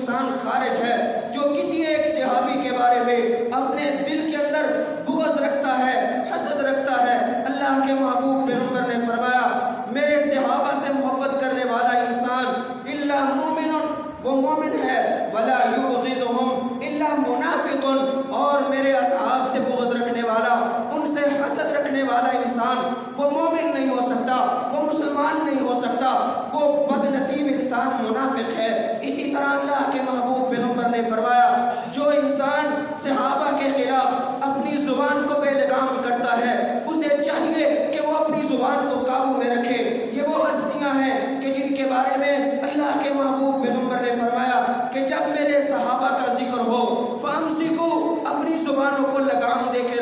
انسان خارج ہے جو کسی ایک صحابی کے بارے میں اپنے دل کے اندر بغض رکھتا ہے، حسد رکھتا ہے، اللہ کے محبوب پیغمبر نے فرمایا میرے صحابہ سے محبت کرنے والا انسان الا مومن، وہ مومن ہے، ولا یبغضهم الا منافق، اور میرے اصحاب سے بغض رکھنے والا، ان سے حسد رکھنے والا انسان وہ مومن نہیں ہو سکتا، وہ مسلمان نہیں ہو سکتا، وہ بد نصیب انسان منافق ہے۔ اسی طرح اللہ کے محبوب پیغمبر نے فرمایا جو انسان صحابہ کے خلاف اپنی زبان کو بے لگام کرتا ہے اسے چاہیے کہ وہ اپنی زبان کو قابو میں رکھے۔ یہ وہ ہستیاں ہیں کہ جن کے بارے میں اللہ کے محبوب پیغمبر نے فرمایا کہ جب میرے صحابہ کا ذکر ہو فامسکو، اپنی زبانوں کو لگام دے کے